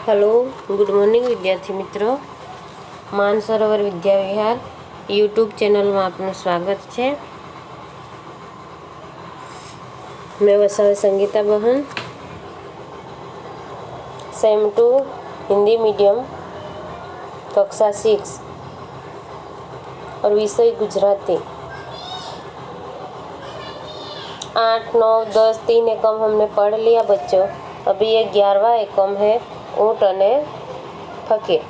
Hello, good morning विद्यार्थी मित्रों। Mansarovar Vidya Vihar YouTube channel में आपનું સ્વાગત છે। मैं वसावे संगीता बहन, सेम 2 हिंदी मीडियम कक्षा 6 और विषय गुजराती। 8, 9, 10 3 एकम हमने पढ़ लिया बच्चों। अभी ये 11वां एकम है, ऊँट और फकीर।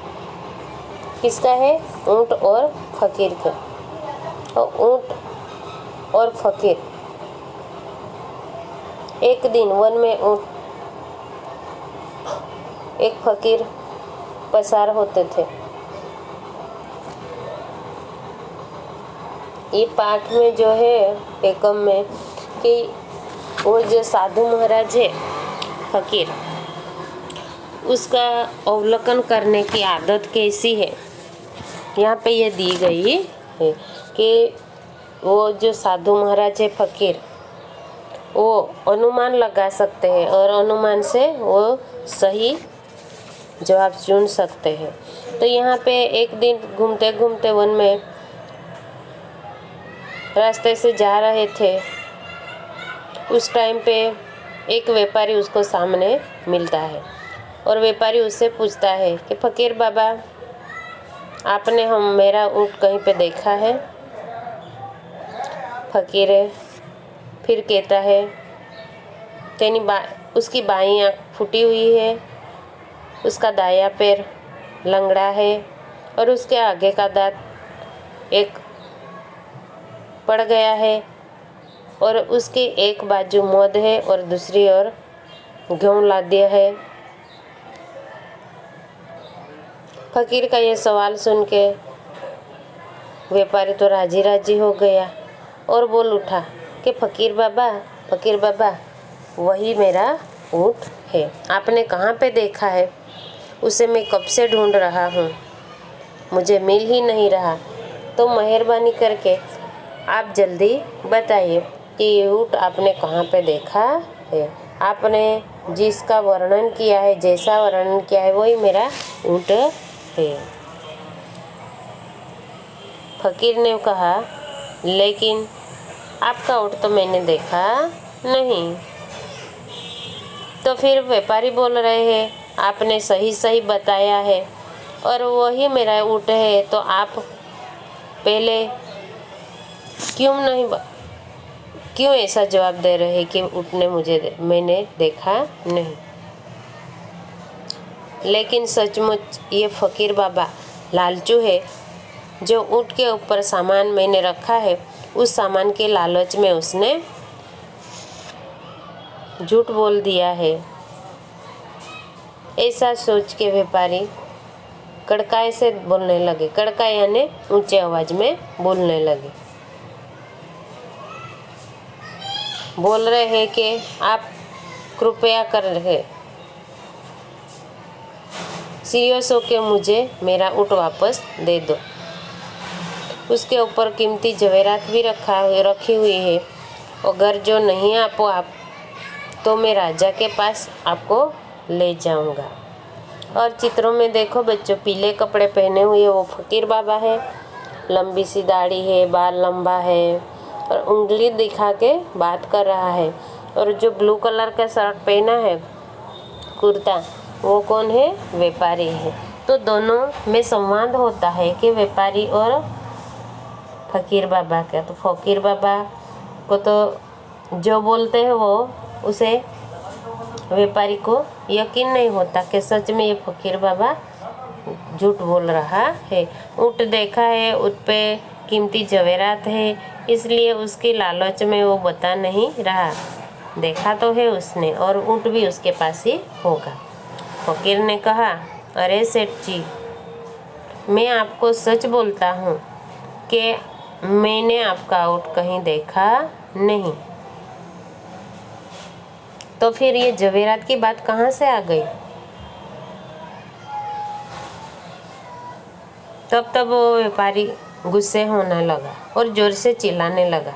किसका है? ऊँट और फकीर का। और ऊँट और फकीर, एक दिन वन में ऊँट एक फकीर पसार होते थे। ये पाठ में जो है एकम में कि वो जो साधु महाराज है फकीर, उसका अवलोकन करने की आदत कैसी है यहाँ पे ये दी गई है कि वो जो साधु महाराज है फकीर, वो अनुमान लगा सकते हैं और अनुमान से वो सही जवाब चुन सकते हैं। तो यहाँ पे एक दिन घूमते घूमते वन में रास्ते से जा रहे थे, उस टाइम पे एक व्यापारी उसको सामने मिलता है और व्यापारी उससे पूछता है कि फकीर बाबा, आपने मेरा ऊँट कहीं पे देखा है? फकीर फिर कहता है उसकी बाईं आँख फूटी हुई है, उसका दायां पैर लंगड़ा है और उसके आगे का दांत एक पड़ गया है और उसकी एक बाजू मौद है और दूसरी ओर गेहूं लादिया है। फकीर का ये सवाल सुन के व्यापारी तो राजी राजी हो गया और बोल उठा कि फकीर बाबा वही मेरा ऊँट है। आपने कहाँ पे देखा है? उसे मैं कब से ढूंढ रहा हूँ, मुझे मिल ही नहीं रहा। तो मेहरबानी करके आप जल्दी बताइए कि ये ऊँट आपने कहाँ पे देखा है। आपने जिसका वर्णन किया है, जैसा वर्णन किया है, वही मेरा ऊँट है। फकीर ने कहा, लेकिन आपका ऊँट तो मैंने देखा नहीं। तो फिर व्यापारी बोल रहे हैं, आपने सही बताया है और वही मेरा ऊँट है, तो आप पहले क्यों ऐसा जवाब दे रहे हैं कि ऊँट ने मैंने देखा नहीं। लेकिन सचमुच ये फकीर बाबा लालचू है। जो ऊँट के ऊपर सामान मैंने रखा है, उस सामान के लालच में उसने झूठ बोल दिया है। ऐसा सोच के व्यापारी कड़काए से बोलने लगे। कड़काए यानी ऊंचे आवाज में बोलने लगे। बोल रहे हैं कि आप कृपया कर रहे सीरियस हो के मुझे मेरा ऊँट वापस दे दो। उसके ऊपर कीमती जवेरात भी रखी हुई है। अगर जो नहीं आपको तो मैं राजा के पास आपको ले जाऊंगा। और चित्रों में देखो बच्चों, पीले कपड़े पहने हुए वो फकीर बाबा है, लंबी सी दाढ़ी है, बाल लंबा है और उंगली दिखा के बात कर रहा है। और जो ब्लू कलर का शर्ट पहना है, कुर्ता, वो कौन है? व्यापारी है। तो दोनों में संवाद होता है कि व्यापारी और फकीर बाबा का। तो फकीर बाबा को तो जो बोलते हैं वो उसे व्यापारी को यकीन नहीं होता कि सच में ये फकीर बाबा झूठ बोल रहा है। ऊँट देखा है, ऊँट पे कीमती जवेरात है, इसलिए उसकी लालच में वो बता नहीं रहा। देखा तो है उसने और ऊँट भी उसके पास ही होगा। फकीर ने कहा, अरे सेठ जी, मैं आपको सच बोलता हूँ कि मैंने आपका ऊँट कहीं देखा नहीं। तो फिर ये जवेरात की बात कहाँ से आ गई? तब वो व्यापारी गुस्से होने लगा और जोर से चिल्लाने लगा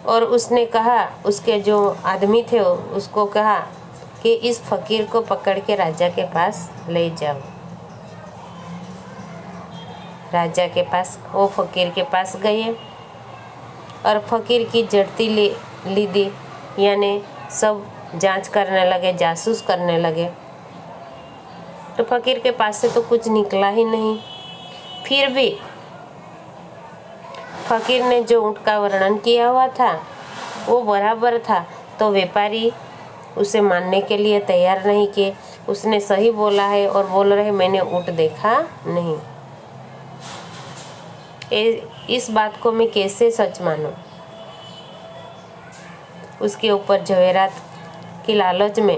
और उसने कहा, उसके जो आदमी थे उसको कहा कि इस फकीर को पकड़ के राजा के पास ले जाओ। राजा के पास, वो फकीर के पास गए और फकीर की जड़ती ली दी, यानी सब जांच करने लगे, जासूस करने लगे। तो फकीर के पास से तो कुछ निकला ही नहीं। फिर भी फकीर ने जो ऊँट का वर्णन किया हुआ था वो बराबर था, तो व्यापारी उसे मानने के लिए तैयार नहीं किए। उसने सही बोला है और बोल रहे मैंने ऊँट देखा नहीं। इस बात को मैं कैसे सच मानूं? उसके ऊपर जवेरात की लालच में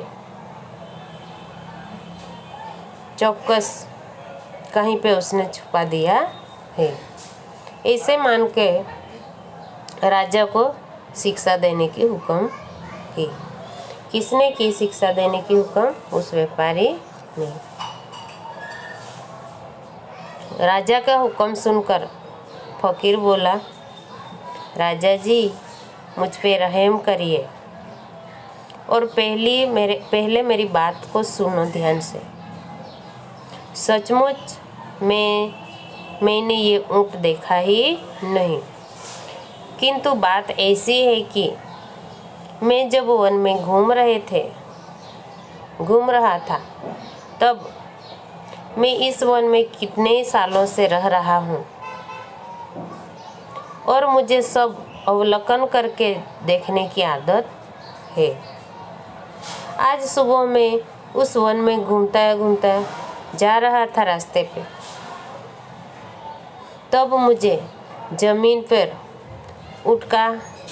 चौकस कहीं पे उसने छुपा दिया है। ऐसे मान के राजा को शिक्षा देने की हुक्म की। किसने की शिक्षा देने की हुक्म? उस व्यापारी ने। राजा का हुक्म सुनकर फकीर बोला, राजा जी मुझ पे रहम करिए और पहले मेरी बात को सुनो ध्यान से। सचमुच मैंने ये ऊँट देखा ही नहीं, किंतु बात ऐसी है कि मैं जब वन में घूम रहा था तब मैं इस वन में कितने सालों से रह रहा हूँ और मुझे सब अवलोकन करके देखने की आदत है। आज सुबह मैं उस वन में घूमता जा रहा था रास्ते पे, तब मुझे जमीन पर ऊँट का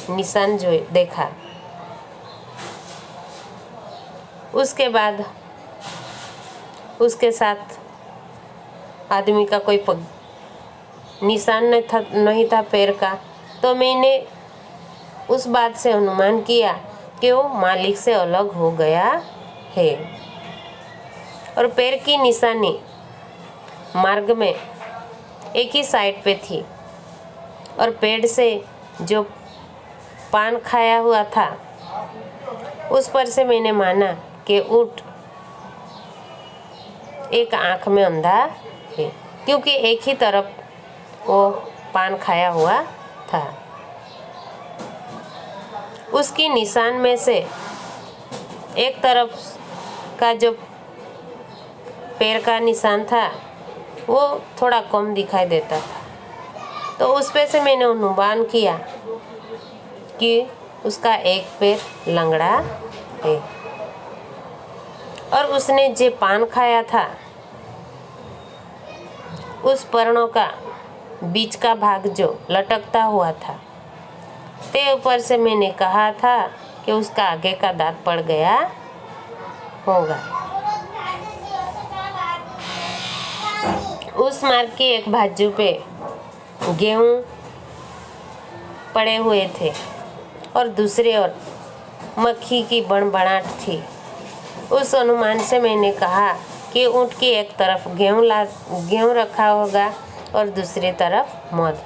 निशान देखा। उसके बाद उसके साथ आदमी का कोई निशान नहीं था पैर का, तो मैंने उस बात से अनुमान किया कि वो मालिक से अलग हो गया है। और पैर की निशानी मार्ग में एक ही साइड पे थी और पेड़ से जो पान खाया हुआ था उस पर से मैंने माना कि ऊँट एक आँख में अंधा है, क्योंकि एक ही तरफ वो पान खाया हुआ था। उसकी निशान में से एक तरफ का जो पैर का निशान था वो थोड़ा कम दिखाई देता था, तो उस पे से मैंने अनुमान किया कि उसका एक पैर लंगड़ा है और उसने जो पान खाया था उस पर्णों का बीच का भाग जो लटकता हुआ था, ते ऊपर से मैंने कहा था कि उसका आगे का दांत पड़ गया होगा। उस मार्ग की एक बाजू पे गेहूं पड़े हुए थे और दूसरे ओर मक्खी की बड़बड़ाहट थी। उस अनुमान से मैंने कहा कि ऊँट की एक तरफ गेहूं रखा होगा और दूसरी तरफ मध,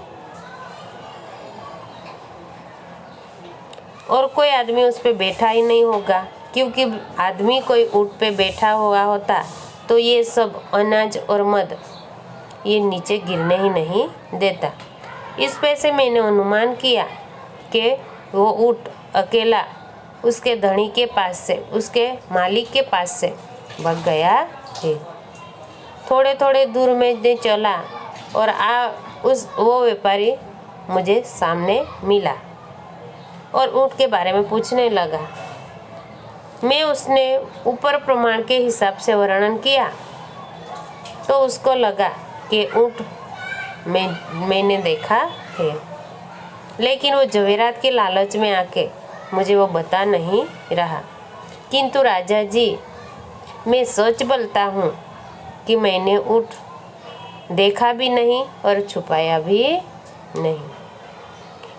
और कोई आदमी उस पे बैठा ही नहीं होगा, क्योंकि आदमी कोई ऊँट पे बैठा हुआ होता तो ये सब अनाज और मध ये नीचे गिरने ही नहीं देता। इस पे से मैंने अनुमान किया कि वो ऊँट अकेला उसके धनी के पास से, उसके मालिक के पास से भाग गया है। थोड़े थोड़े दूर में चला और वो व्यापारी मुझे सामने मिला और ऊँट के बारे में पूछने लगा। मैं उसने ऊपर प्रमाण के हिसाब से वर्णन किया तो उसको लगा कि ऊँट मैंने देखा है, लेकिन वो जवेरात के लालच में आके मुझे वो बता नहीं रहा। किंतु राजा जी, मैं सच बोलता हूँ कि मैंने ऊँट देखा भी नहीं और छुपाया भी नहीं।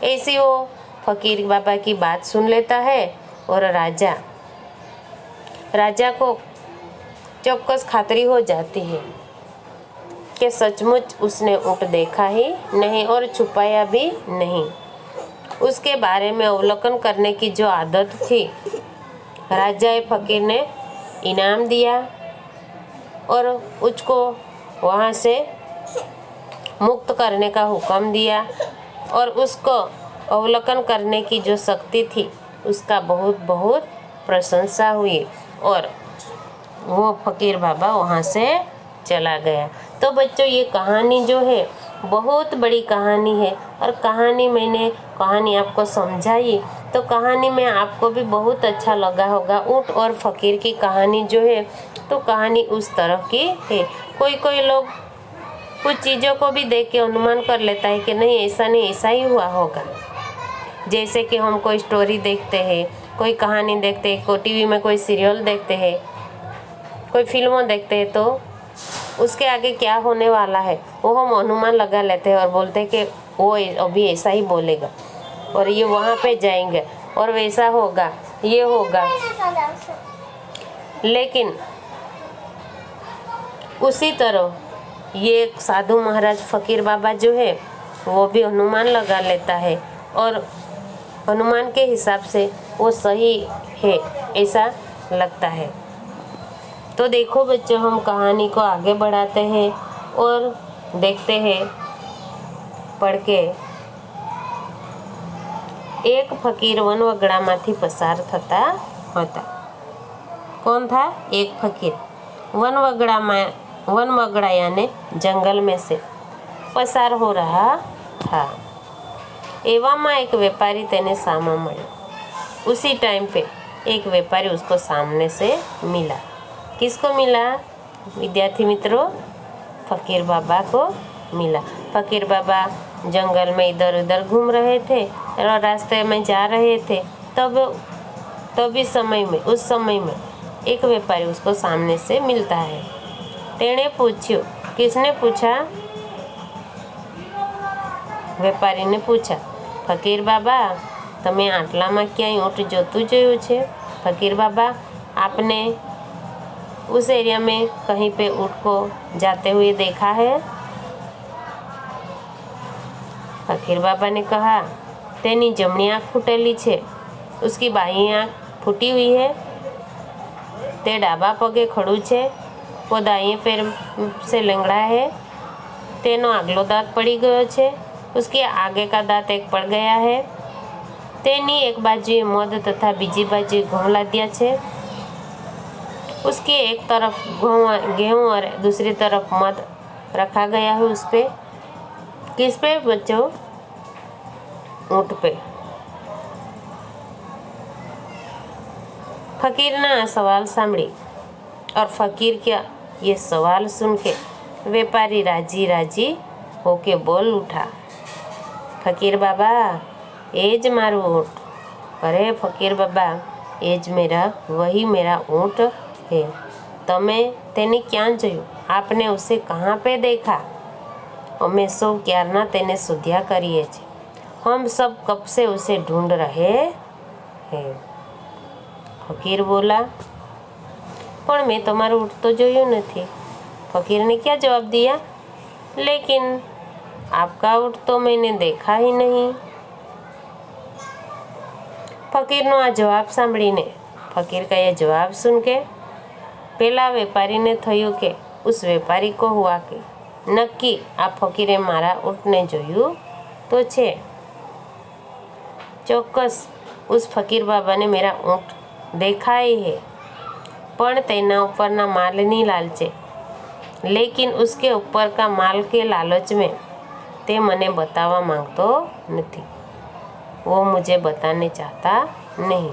ऐसी वो फकीर बाबा की बात सुन लेता है और राजा को चौकस खातरी हो जाती है कि सचमुच उसने ऊँट देखा ही नहीं और छुपाया भी नहीं। उसके बारे में अवलोकन करने की जो आदत थी राजा फकीर ने इनाम दिया और उसको वहाँ से मुक्त करने का हुक्म दिया और उसको अवलोकन करने की जो शक्ति थी उसका बहुत बहुत प्रशंसा हुई और वो फकीर बाबा वहाँ से चला गया। तो बच्चों ये कहानी जो है बहुत बड़ी कहानी है और कहानी आपको समझाई तो कहानी में आपको भी बहुत अच्छा लगा होगा। ऊँट और फकीर की कहानी जो है तो कहानी उस तरह की है। कोई लोग कुछ चीज़ों को भी देख के अनुमान कर लेता है कि नहीं ऐसा ही हुआ होगा। जैसे कि हम कोई स्टोरी देखते हैं, कोई कहानी देखते हैं, कोई टीवी में कोई सीरियल देखते हैं, कोई फिल्मों देखते हैं, तो उसके आगे क्या होने वाला है वो हम अनुमान लगा लेते हैं और बोलते हैं कि वो अभी ऐसा ही बोलेगा और ये वहाँ पे जाएंगे और वैसा होगा, ये होगा। लेकिन उसी तरह ये साधु महाराज फकीर बाबा जो है वो भी अनुमान लगा लेता है और अनुमान के हिसाब से वो सही है ऐसा लगता है। तो देखो बच्चों, हम कहानी को आगे बढ़ाते हैं और देखते हैं पढ़ के। एक फकीर वनवगડામાંથી પસાર થતા હતા। कौन था? एक फकीर वनवगड़ा यानी जंगल में से पसार हो रहा था। एવામાં एक व्यापारी तेने सामा મળ્યો। उसी टाइम पे एक व्यापारी उसको सामने से मिला। किसको मिला विद्यार्थी मित्रों? फकीर बाबा को मिला। फकीर बाबा जंगल में इधर उधर घूम रहे थे और रास्ते में जा रहे थे। उस समय में एक व्यापारी उसको सामने से मिलता है। तेने पूछ्यो। किसने पूछा? व्यापारी ने पूछा, फकीर बाबा तमे आटलाમાં ક્યાંય ઊંટ જોતું જોયું છે? फकीर बाबा आपने उस एरिया में कहीं पे ऊँट को जाते हुए देखा है? फकीर बाबा ने कहा, तेनी जमणी आँख फूटेली छे, उसकी बाई आँख फूटी हुई है, ते डाबा पगे खड़ू छे, वो दाएं पैर से लंगड़ा है, तेनो आगलो दांत पड़ी गयो छे, उसके आगे का दांत एक पड़ गया है, तेनी एक बाजुए मध तथा बीजी बाजुए घऊं लाद्या छे, उसके एक तरफ गेहूँ और दूसरी तरफ मध रखा गया है। उस पे किस पे बच्चों? ऊँट पे। फकीर ना सवाल सांभળી और फकीर क्या ये सवाल सुन के व्यापारी राजी राजी होके बोल उठा, फकीर बाबा एज मारू ऊँट। अरे फकीर बाबा एज वही मेरा ऊँट है। तमे तेने क्या जोयु? आपने उसे कहाँ पे देखा? अमे सौ क्यारना तेने शोध्या करीए छे, हम सब कब से उसे ढूंढ रहे हैं। फकीर बोला, पर मैं तुम्हारा ऊँट तो जोयु नहीं। फकीर ने क्या जवाब दिया? लेकिन आपका ऊँट तो मैंने देखा ही नहीं। फकीरनो आ जवाब सांभळीने फकीर का यह जवाब सुन के पेला व्यापारी ने थयुं के उस व्यापारी को हुआ कि नक्की आ फकीरे मारा ऊँटने जोयु तो छे। चौक्कस उस फकीर बाबा ने मेरा ऊँट देखा ही है, पण तेना उपरना मालनी लालचे, लेकिन उसके ऊपर का माल के लालच में ते मने बतावा मांगतो नहीं। वो मुझे बताने चाहता नहीं।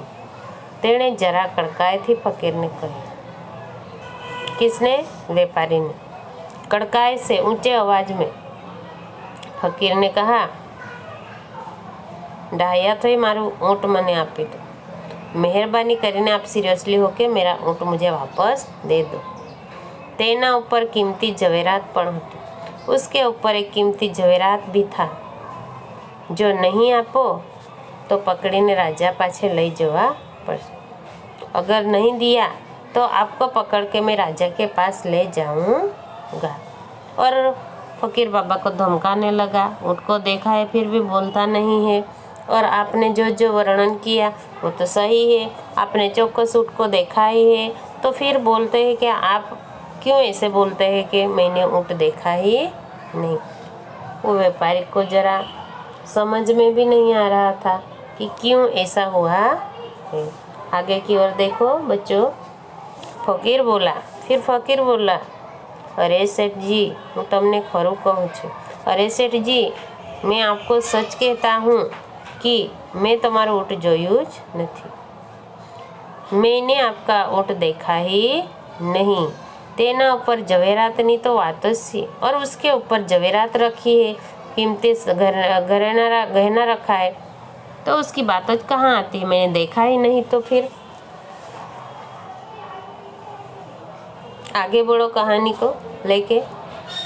तेने जरा कड़काई थी फकीर ने कही। किसने? व्यापारी ने। कड़काई से ऊंचे आवाज में फकीर ने कहा, डाया थई मारू ऊँट मने आपी दो। मेहरबानी करीने आप सीरियसली हो के मेरा ऊँट मुझे वापस दे दो। तेना ऊपर कीमती जवेरात पण हतुं। उसके ऊपर एक कीमती जवेरात भी था। जो नहीं आपो तो पकड़ीने राजा पाछे लई जवा पड़शे। अगर नहीं दिया तो आपको पकड़ के मैं राजा के पास ले जाऊंगा। और फकीर बाबा को धमकाने लगा। ऊँट को देखा है फिर भी बोलता नहीं है और आपने जो जो वर्णन किया वो तो सही है, आपने चौकस ऊँट को देखा ही है, तो फिर बोलते हैं कि आप क्यों ऐसे बोलते हैं कि मैंने ऊँट देखा ही नहीं। वो व्यापारी को ज़रा समझ में भी नहीं आ रहा था कि क्यों ऐसा हुआ है। आगे की ओर देखो बच्चों। फकीर बोला, फिर फकीर बोला, अरे सेठ जी, હું તમને ખરું કહું છું। अरे सेठ जी, मैं आपको सच कहता हूँ कि मैं તમારું ऊँट જોયું જ નથી। मैंने आपका ऊँट देखा ही नहीं। તેના ઉપર જવેરાતની તો વાત જ છે, और उसके ऊपर जवेरात रखी है, कीमती गहना रखा है, तो उसकी बात ज कहाँ आती है। मैंने देखा ही नहीं तो फिर। आगे बढ़ो कहानी को लेके।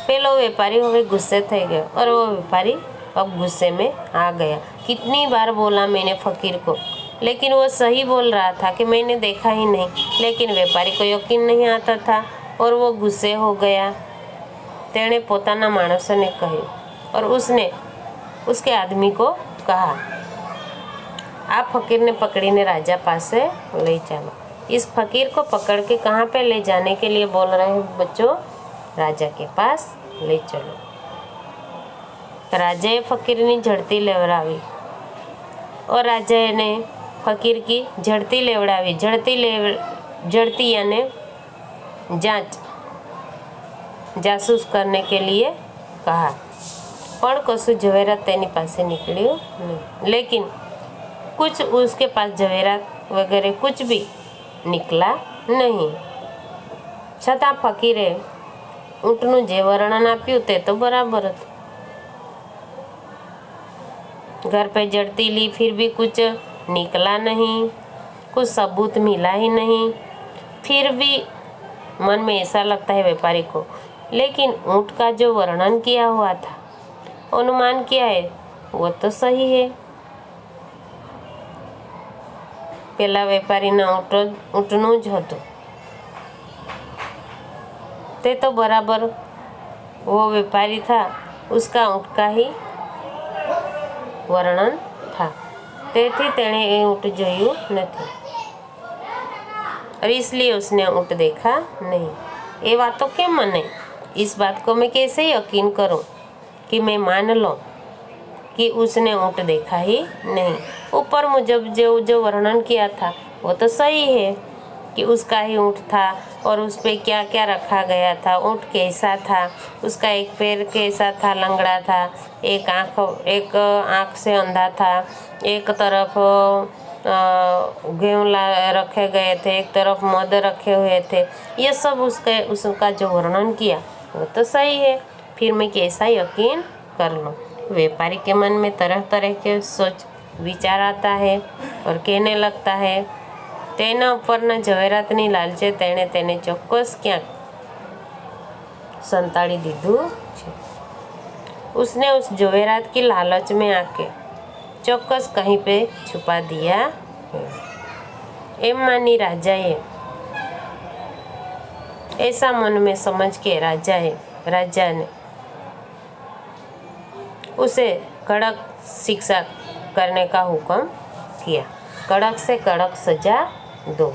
पेलो व्यापारी હવે गुस्से થઈ गयो, और वो व्यापारी अब गुस्से में आ गया। कितनी बार बोला मैंने फकीर को, लेकिन वो सही बोल रहा था कि मैंने देखा ही नहीं, लेकिन व्यापारी को यकीन नहीं आता था और वो गुस्से हो गया। तेने પોતાના માણસોને કહ્યું, और उसने उसके आदमी को कहा, आप फकीर ने पकड़ीने राजा पासे ले चलो। इस फकीर को पकड़ के कहाँ पे ले जाने के लिए बोल रहे हैं बच्चों? राजा के पास ले चलो। राजाए फकीરની ઝડતી લેવડાવી, और राजाए ने फकीर की झड़ती लेवड़ावी। झड़ती यानी जासूस करने के लिए कहा, पण कशु जवेरात तेनी पासे निकल्यु नहीं। लेकिन कुछ उसके पास जवेरात वगैरह कुछ भी निकला नहीं। छतां फकीरे ऊँटનું જે વર્ણન આપ્યું તે તો બરાબર હતું। घर पे जड़ती ली, फिर भी कुछ निकला नहीं, कुछ सबूत मिला ही नहीं। फिर भी मन में ऐसा लगता है व्यापारी को, लेकिन ऊँट का जो वर्णन किया हुआ था, अनुमान किया है, वो तो सही है। पेला वेपारीना ऊँटનું જ હતું, ते तो बराबर वो व्यापारी था, उसका ऊँट का ही वर्णन था, તેથી તેણે એ ऊँट જોયું નથી, और इसलिए उसने ऊँट देखा नहीं। ये बात तो क्या माने? इस बात को मैं कैसे यकीन करूं कि मैं मान लूं कि उसने ऊँट देखा ही नहीं। ऊपर मुझे जो वर्णन किया था वो तो सही है कि उसका ही ऊँट था, और उस पर क्या क्या रखा गया था, ऊँट कैसा था, उसका एक पैर कैसा था, लंगड़ा था, एक आँख से अंधा था, एक तरफ गेहूँ रखे गए थे, एक तरफ मद रखे हुए थे। ये सब उसका जो वर्णन किया वो तो सही है, फिर मैं कैसा यकीन कर लूँ। व्यापारी के मन में तरह तरह के सोच विचार आता है और कहने लगता है, तेना उपरना जवेरातनी लालचे तेणे તેને ચોક્કસ ક્યાંક સંતાડી દીધું છે। उसने उस जवेरात की लालच में आके ચોક્કસ कहीं पे छुपा दिया है। एम मानी राजाए, ऐसा मन में समझ के राजा ने उसे कड़क शिक्षा करने का हुक्म किया, कड़क से कड़क सजा दो।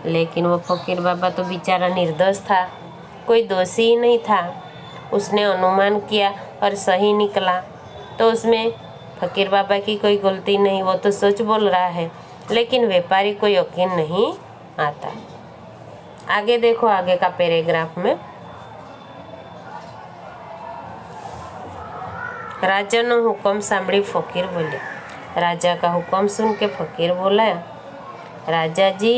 लेकिन वो फकीर बाबा तो बेचारा निर्दोष था, कोई दोषी ही नहीं था। उसने अनुमान किया और सही निकला, तो उसमें फकीर बाबा की कोई गलती नहीं, वो तो सच बोल रहा है। लेकिन व्यापारी को यकीन नहीं आता। आगे देखो, आगे का पैराग्राफ में राजा नो हुक्म सांभળી फकीर बोले। राजा का हुक्म सुन के फकीर बोला, राजा जी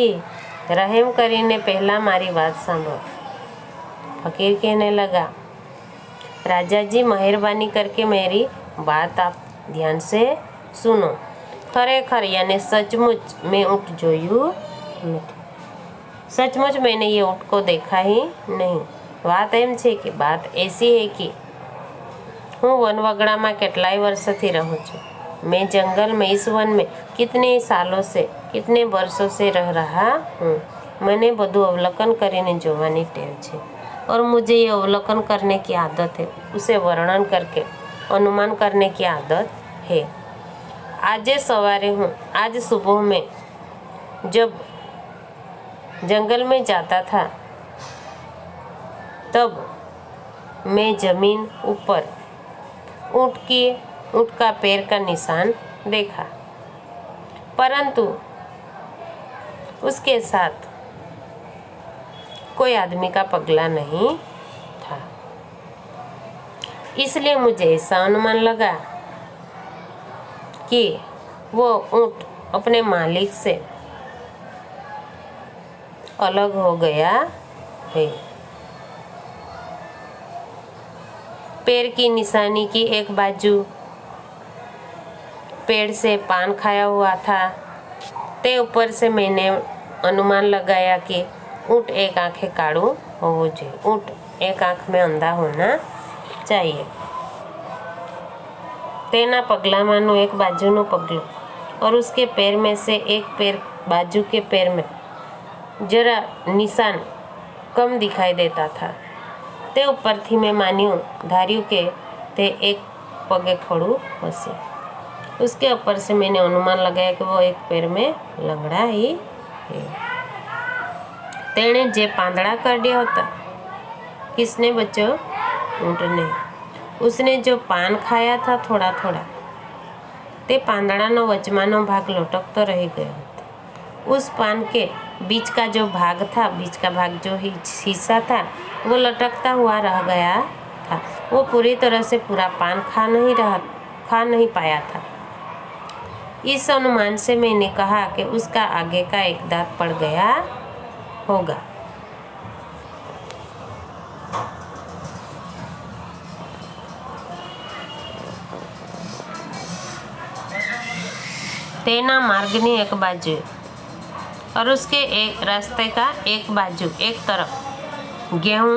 रहम करीने पहला मारी बात सांभळो। फकीर कहने लगा, राजा जी मेहरबानी करके मेरी बात आप ध्यान से सुनो। खरेखर यानी सचमुच मैं ऊँट जोयू नहीं, सचमुच मैंने ये ऊँट को देखा ही नहीं। बात एम छे कि बात ऐसी है कि हूँ वनवगड़ा में કેટલાય વર્ષોથી रहूँ छूँ। मैं जंगल में, इस वन में कितने सालों से, कितने वर्षों से रह रहा हूँ। मैंने બધું अवलोकन કરીને જોવાની ટેવ છે, और मुझे ये अवलोकन करने की आदत है, उसे वर्णन करके अनुमान करने की आदत है। आज सवारे हूँ, आज सुबह में जब जंगल में जाता था तब मैं जमीन ऊपर ऊँट का पैर का निशान देखा, परंतु उसके साथ कोई आदमी का पगला नहीं था। इसलिए मुझे ऐसा अनुमान लगा कि वो ऊँट अपने मालिक से अलग हो गया है। पैर की निशानी की एक बाजू पेड़ से पान खाया हुआ था, ते ऊपर से मैंने अनुमान लगाया कि ऊँट एक आंखें काढ़ू होवो જોઈએ, ऊँट एक आंख में अंधा होना चाहिए। तेना पगलामाનું एक बाजूનું पगલુं और उसके पैर में से एक पैर बाजू के पैर में जरा निशान कम दिखाई देता था। ते उपरथी मैं धार्યું के ते एक पगे खड़ू हશે। उसके ऊपर से मैंने अनुमान लगाया कि वो एक पैर में लंगड़ा ही है। तेणे जे પાંદડા કાઢ્યા હતા, किसने बच्चों? ऊँट ने। उसने जो पान खाया था थोड़ा थोड़ा, ते પાંદડાનો વચમાંનો भाग लटकतो रह गया था। उस पान के बीच का जो भाग था, बीच का भाग जो हिस्सा था, वो लटकता हुआ रह गया था। वो पूरी तरह से पूरा पान खा नहीं पाया था। इस अनुमान से मैंने कहा कि उसका आगे का एक दांत पड़ गया होगा। तेना मार्गनी एक बाजू और उसके एक रास्ते का एक बाजू, एक तरफ गेहूं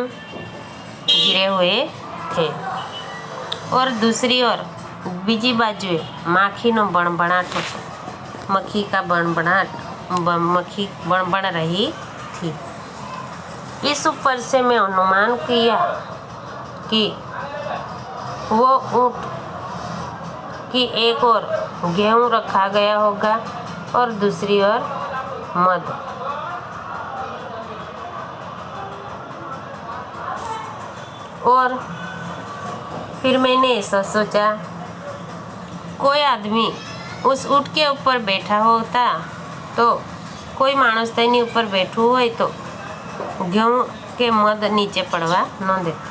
गिरे हुए थे और दूसरी ओर बीजी बाजुए माखीनो बणबणाट હતો। मक्खी बणबण रही थी। इस ऊपर से मैं अनुमान किया कि वो ऊँट की एक ओर गेहूं रखा गया होगा और दूसरी ओर मध। और फिर मैंने ऐसा सोचा, कोई आदमी उस ऊँट के ऊपर बैठा होता तो कोई माणस तेनी ऊपर बैठू होय तो गेहूं के मध नीचे पड़वा न देता।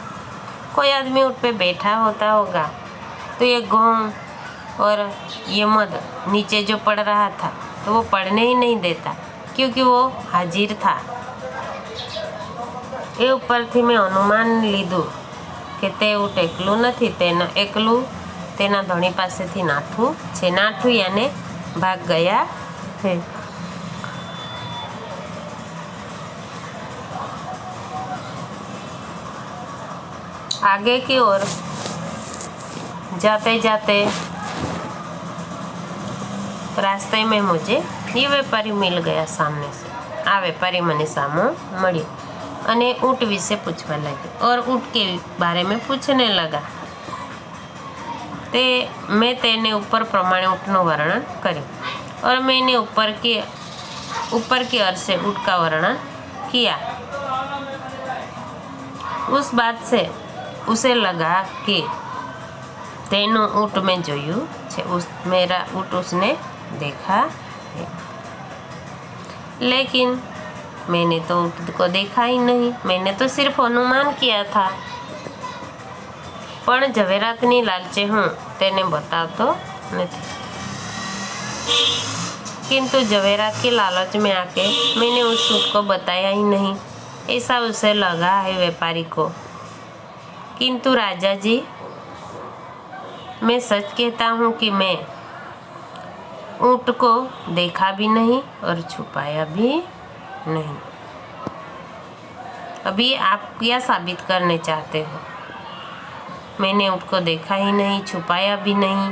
कोई आदमी ऊँट पे बैठा होता होगा तो ये गेहूं और ये मध नीचे जो पड़ रहा था तो वो पड़ने ही नहीं देता, क्योंकि वो हाजिर था। એ ઉપરથી મેં અનુમાન લીધું કે તે ઊંટ એકલું નથી, એકલું તેના ધણી પાસેથી નાઠું છે। નાઠું યાને ભાગ ગયા है। आगे की ओर जाते जाते रास्ते में मुझे ये व्यापारी मिल गया सामने से। आ व्यापारी मने सामो मळ्यो अने ऊँट विषे पूछवा लगे और ऊँट के बारे में पूछने लगा। मैं तेने ऊपर प्रमाणे ऊँटनो वर्णन कर्યું और मैंने ऊपर की ओर से ऊँट का वर्णन किया। उस बात से उसे लगा कि तेनु ऊँट में जोयु छे, मेरा ऊँट उसने देखा है। लेकिन मैंने तो ऊँट को देखा ही नहीं, मैंने तो सिर्फ अनुमान किया था। पण ઝવેરાતની લાલચે हूँ तेने बतातो नहीं, किंतु ઝવેરાत की लालच में आके मैंने उस ऊँट को बताया ही नहीं, ऐसा उसे लगा है व्यापारी को। किंतु राजा जी, मैं सच कहता हूँ कि मैं ऊँट को देखा भी नहीं और छुपाया भी नहीं। अभी आप क्या साबित करने चाहते हो? मैंने ऊँट को देखा ही नहीं, छुपाया भी नहीं,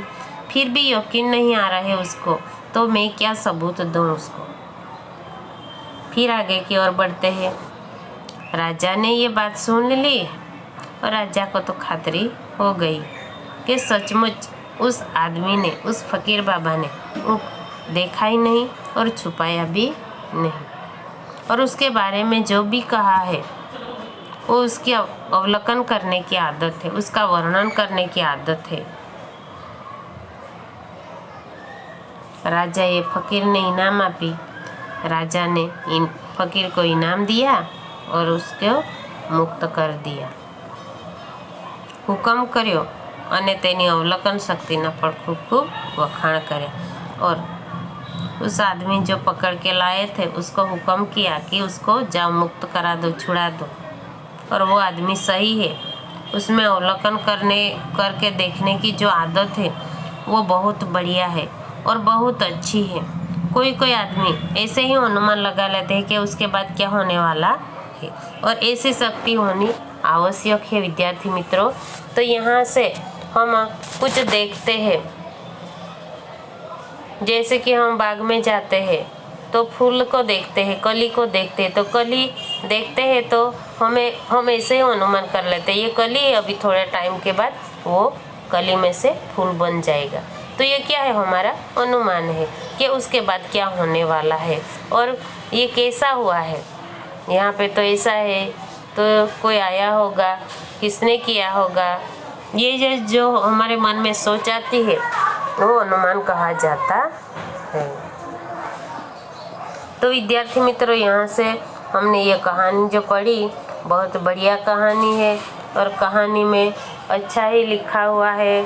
फिर भी यकीन नहीं आ रहा है उसको, तो मैं क्या सबूत दूँ उसको? फिर आगे की ओर बढ़ते हैं। राजा ने ये बात सुन ली और राजा को तो खातरी हो गई कि सचमुच उस आदमी ने, उस फकीर बाबा ने ऊँट देखा ही नहीं और छुपाया भी नहीं, और उसके बारे में जो भी कहा है वो उसकी अवलोकन करने की आदत है, उसका वर्णन करने की आदत है। राजा ये फकीर ने इनाम आपी। राजा ने इन फकीर को इनाम दिया और उसको मुक्त कर दिया। हुकम કર્યો અને તેની અવલોકન શક્તિના પણ खूब खूब वखाण करे। और उस आदमी जो पकड़ के लाए थे उसको हुक्म किया कि उसको जाओ मुक्त करा दो, छुड़ा दो। और वो आदमी सही है, उसमें अवलोकन करके देखने की जो आदत है वो बहुत बढ़िया है और बहुत अच्छी है। कोई आदमी ऐसे ही अनुमान लगा लेते हैं कि उसके बाद क्या होने वाला है, और ऐसी शक्ति होनी आवश्यक है विद्यार्थी मित्रों। तो यहाँ से हम कुछ देखते हैं, जैसे कि हम बाग में जाते हैं तो फूल को देखते हैं, कली को देखते हैं, तो कली देखते हैं तो हम ऐसे ही अनुमान कर लेते हैं ये कली है, अभी थोड़े टाइम के बाद वो कली में से फूल बन जाएगा। तो ये क्या है, हमारा अनुमान है कि उसके बाद क्या होने वाला है और ये कैसा हुआ है। यहाँ पे तो ऐसा है, तो कोई आया होगा, किसने किया होगा, ये जो हमारे मन में सोच आती है वो अनुमान कहा जाता है। तो विद्यार्थी मित्रों, यहाँ से हमने ये कहानी जो पढ़ी बहुत बढ़िया कहानी है, और कहानी में अच्छा ही लिखा हुआ है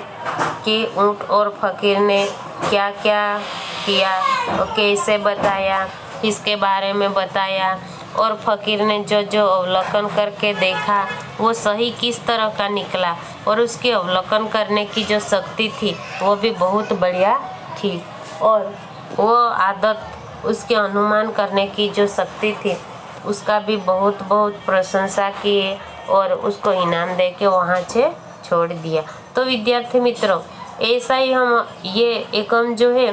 कि ऊँट और फकीर ने क्या क्या किया और कैसे बताया, किसके बारे में बताया, और फकीर ने जो जो अवलोकन करके देखा वो सही किस तरह का निकला, और उसकी अवलोकन करने की जो शक्ति थी वो भी बहुत बढ़िया थी, और वो आदत, उसके अनुमान करने की जो शक्ति थी उसका भी बहुत बहुत प्रशंसा किए और उसको इनाम दे के वहाँ से छोड़ दिया। तो विद्यार्थी मित्रों, ऐसा ही हम ये एकम जो है